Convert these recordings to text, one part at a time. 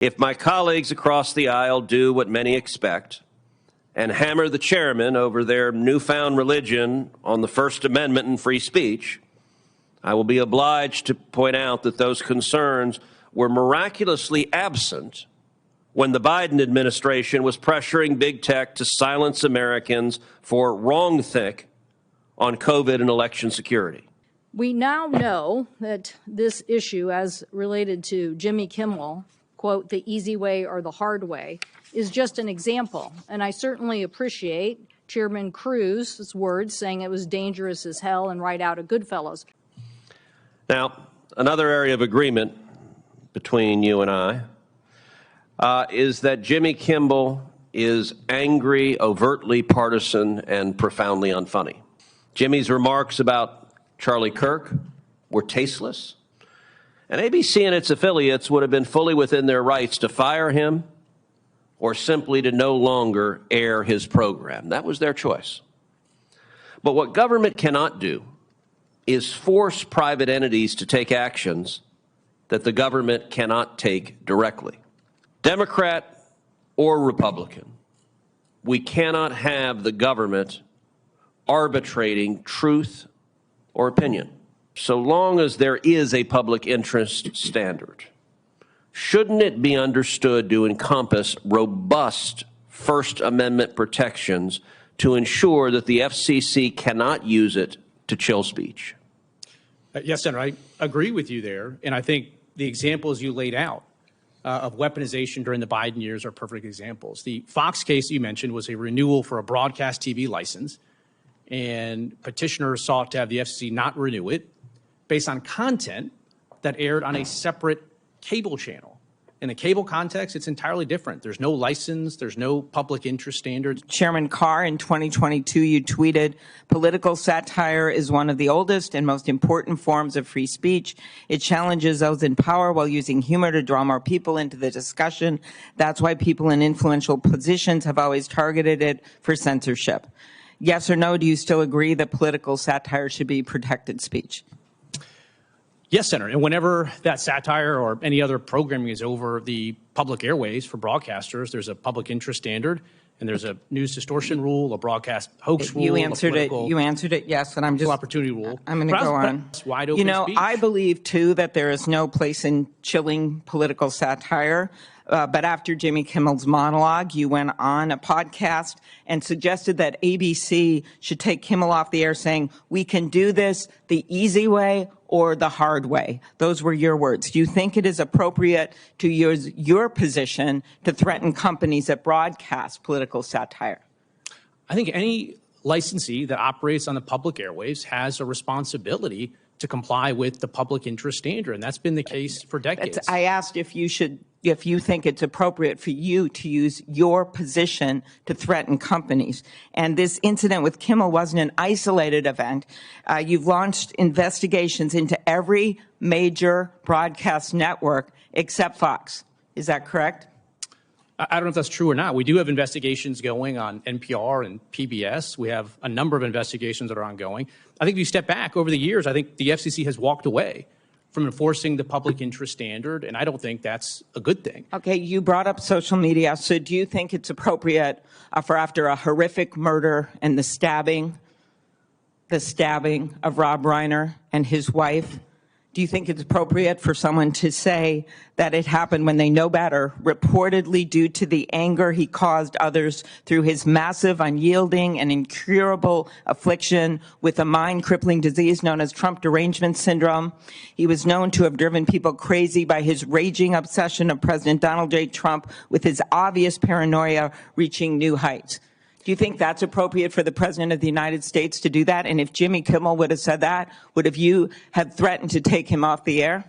If my colleagues across the aisle do what many expect and hammer the chairman over their newfound religion on the First Amendment and free speech, I will be obliged to point out that those concerns were miraculously absent when the Biden administration was pressuring big tech to silence Americans for wrongthink on COVID and election security. We now know that this issue, as related to Jimmy Kimmel, quote, the easy way or the hard way, is just an example. And I certainly appreciate Chairman Cruz's words saying it was dangerous as hell and right out of Goodfellas. Now, another area of agreement between you and I is that Jimmy Kimmel is angry, overtly partisan, and profoundly unfunny. Jimmy's remarks about Charlie Kirk were tasteless, and ABC and its affiliates would have been fully within their rights to fire him or simply to no longer air his program. That was their choice. But what government cannot do is force private entities to take actions that the government cannot take directly. Democrat or Republican, we cannot have the government arbitrating truth or opinion, so long as there is a public interest standard. Shouldn't it be understood to encompass robust First Amendment protections to ensure that the FCC cannot use it to chill speech? Yes, Senator, I agree with you there. And I think the examples you laid out of weaponization during the Biden years are perfect examples. The Fox case you mentioned was a renewal for a broadcast TV license, and petitioners sought to have the FCC not renew it based on content that aired on a separate cable channel. In the cable context, it's entirely different. There's no license. There's no public interest standards. Chairman Carr, in 2022, you tweeted, political satire is one of the oldest and most important forms of free speech. It challenges those in power while using humor to draw more people into the discussion. That's why people in influential positions have always targeted it for censorship. Yes or no, do you still agree that political satire should be protected speech? Yes, Senator. And whenever that satire or any other programming is over the public airways for broadcasters, there's a public interest standard, and there's a news distortion rule, a broadcast hoax rule. You answered it, yes, and I'm just opportunity rule. I'm going to go on. Wide open you know, speech. I believe too that there is no place in chilling political satire. But after Jimmy Kimmel's monologue, you went on a podcast and suggested that ABC should take Kimmel off the air, saying, we can do this the easy way or the hard way. Those were your words. Do you think it is appropriate to use your position to threaten companies that broadcast political satire? I think any licensee that operates on the public airwaves has a responsibility to comply with the public interest standard, and that's been the case for decades. I asked if you think it's appropriate for you to use your position to threaten companies. And this incident with Kimmel wasn't an isolated event. You've launched investigations into every major broadcast network except Fox. Is that correct? I don't know if that's true or not. We do have investigations going on NPR and PBS. We have a number of investigations that are ongoing. I think if you step back over the years, I think the FCC has walked away from enforcing the public interest standard, and I don't think that's a good thing. Okay, you brought up social media. So do you think it's appropriate for after a horrific murder and the stabbing of Rob Reiner and his wife, do you think it's appropriate for someone to say that it happened when they know better, reportedly due to the anger he caused others through his massive, unyielding, and incurable affliction with a mind-crippling disease known as Trump derangement syndrome? He was known to have driven people crazy by his raging obsession of President Donald J. Trump, with his obvious paranoia reaching new heights. Do you think that's appropriate for the President of the United States to do that? And if Jimmy Kimmel would have said that, would have you have threatened to take him off the air?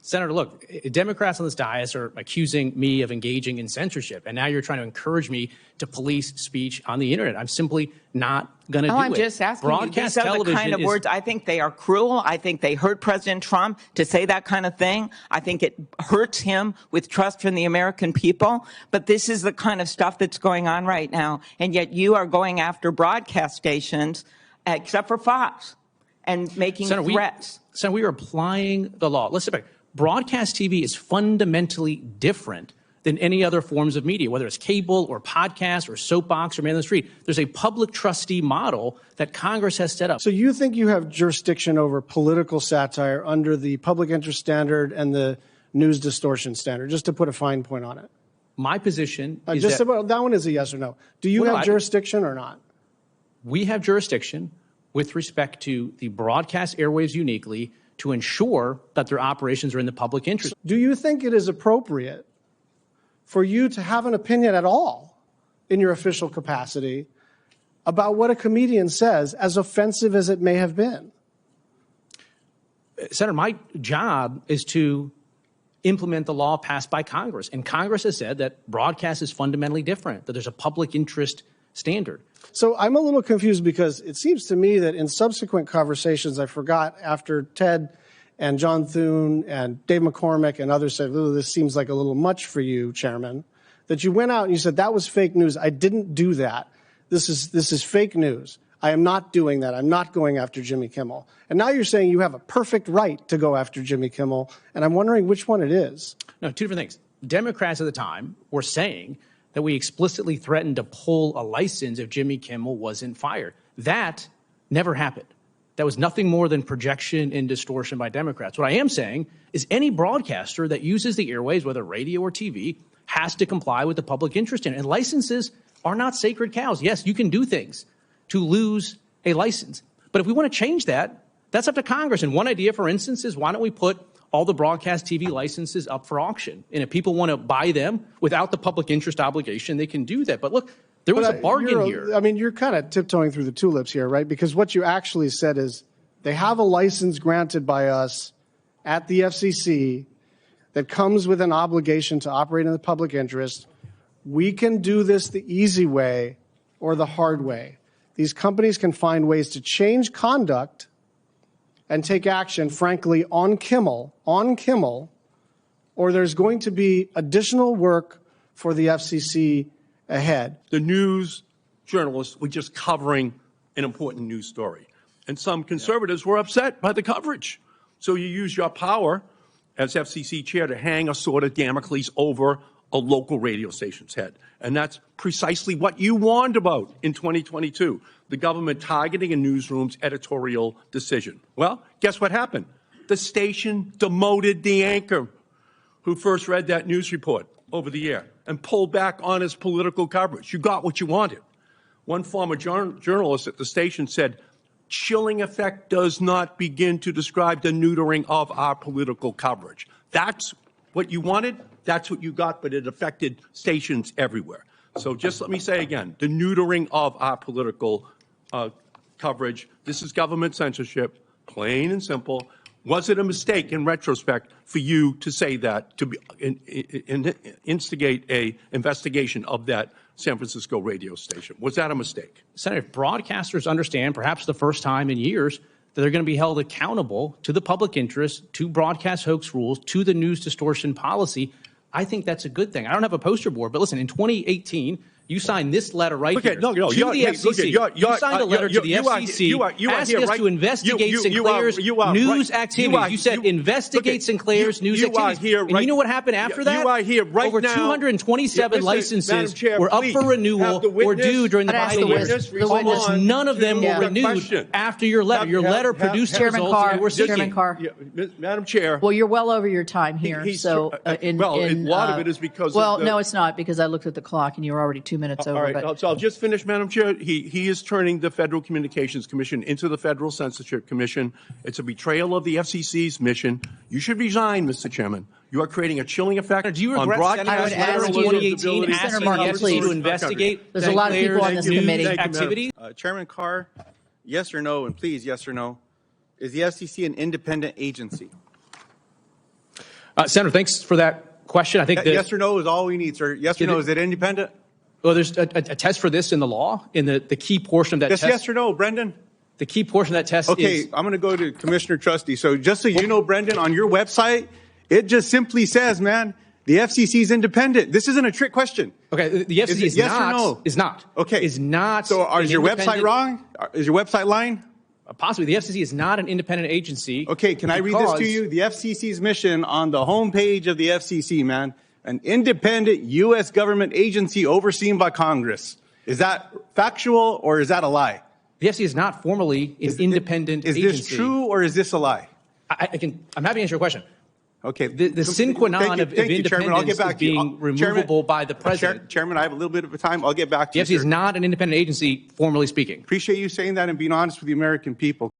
Senator, look, Democrats on this dais are accusing me of engaging in censorship, and now you're trying to encourage me to police speech on the internet. I'm simply not going to do it. I'm just asking Broadcast you. These are the kind of words. I think they are cruel. I think they hurt President Trump to say that kind of thing. I think it hurts him with trust from the American people. But this is the kind of stuff that's going on right now. And yet you are going after broadcast stations, except for Fox, and making threats. Senator, we are applying the law. Let's step back. Broadcast TV is fundamentally different than any other forms of media, whether it's cable or podcast or soapbox or man on the street. There's a public trustee model that Congress has set up. So you think you have jurisdiction over political satire under the public interest standard and the news distortion standard, just to put a fine point on it? My position is just about that one is a yes or no. Do you have jurisdiction or not? We have jurisdiction with respect to the broadcast airwaves uniquely to ensure that their operations are in the public interest. Do you think it is appropriate for you to have an opinion at all in your official capacity about what a comedian says, as offensive as it may have been? Senator, my job is to implement the law passed by Congress. And Congress has said that broadcast is fundamentally different, that there's a public interest standard. So I'm a little confused because it seems to me that in subsequent conversations, I forgot after Ted and John Thune and Dave McCormick and others said, "Ooh, this seems like a little much for you, Chairman," that you went out and you said, "That was fake news. I didn't do that. This is fake news. I am not doing that. I'm not going after Jimmy Kimmel." And now you're saying you have a perfect right to go after Jimmy Kimmel, and I'm wondering which one it is. No, two different things. Democrats at the time were saying that we explicitly threatened to pull a license if Jimmy Kimmel wasn't fired. That never happened. That was nothing more than projection and distortion by Democrats. What I am saying is any broadcaster that uses the airwaves, whether radio or TV, has to comply with the public interest in it. And licenses are not sacred cows. Yes, you can do things to lose a license. But if we want to change that, that's up to Congress. And one idea, for instance, is why don't we put all the broadcast TV licenses up for auction? And if people want to buy them without the public interest obligation, they can do that. But look, there was a bargain here. I mean, you're kind of tiptoeing through the tulips here, right? Because what you actually said is they have a license granted by us at the FCC that comes with an obligation to operate in the public interest. We can do this the easy way or the hard way. These companies can find ways to change conduct and take action, frankly, on Kimmel, or there's going to be additional work for the FCC ahead. The news journalists were just covering an important news story. And some conservatives were upset by the coverage. So you use your power as FCC chair to hang a sword of Damocles over a local radio station's head. And that's precisely what you warned about in 2022, the government targeting a newsroom's editorial decision. Well, guess what happened? The station demoted the anchor who first read that news report over the air and pulled back on his political coverage. You got what you wanted. One former journalist at the station said, "Chilling effect does not begin to describe the neutering of our political coverage." That's what you wanted. That's what you got, but it affected stations everywhere. So just let me say again, the neutering of our political coverage, this is government censorship, plain and simple. Was it a mistake in retrospect for you to say that, to instigate a investigation of that San Francisco radio station? Was that a mistake? Senator, if broadcasters understand, perhaps the first time in years, that they're going to be held accountable to the public interest, to broadcast hoax rules, to the news distortion policy, I think that's a good thing. I don't have a poster board, but listen, in 2018, you signed this letter right here to the FCC. You signed a letter to the FCC asking us to investigate Sinclair's news activities. You said investigate Sinclair's news activities. And you know what happened after that? Over 227 licenses were up for renewal or due during the Biden years. Almost none of them were renewed after your letter. Your letter produced the results that you were seeking. Chairman Carr. Madam Chair. Well, you're well over your time here. A lot of it is because no, it's not, because I looked at the clock and you were already 2 minutes over. All right, so I'll just finish, Madam Chair. He is turning the Federal Communications Commission into the Federal Censorship Commission. It's a betrayal of the FCC's mission. You should resign, Mr. Chairman. You are creating a chilling effect. Do you regret broadcast sending us 2018 asking the FCC to investigate There's a lot of people on this committee. Activity? Chairman Carr, yes or no, and please, yes or no, is the FCC an independent agency? Senator, thanks for that question. I think yes or no is all we need, sir. Yes or no, is it independent? Well, there's a test for this in the law, in the key portion of that test. Yes or no, Brendan? The key portion of that test is... Okay, I'm going to go to Commissioner Trustee. So just so you know, Brendan, on your website, it just simply says, man, the FCC is independent. This isn't a trick question. Okay, the FCC is yes not... or no? Is not. Okay. Is not... So is your website wrong? Is your website lying? Possibly. The FCC is not an independent agency. Okay, can I read this to you? The FCC's mission on the homepage of the FCC, man. an independent U.S. government agency overseen by Congress. Is that factual or is that a lie? The FCC is not formally an independent agency. Is this true or is this a lie? I'm happy to answer your question. Okay. The sine qua non of independence is being removable by the president. Chairman, I have a little bit of time. I'll get back to you. The FCC is not an independent agency, formally speaking. Appreciate you saying that and being honest with the American people.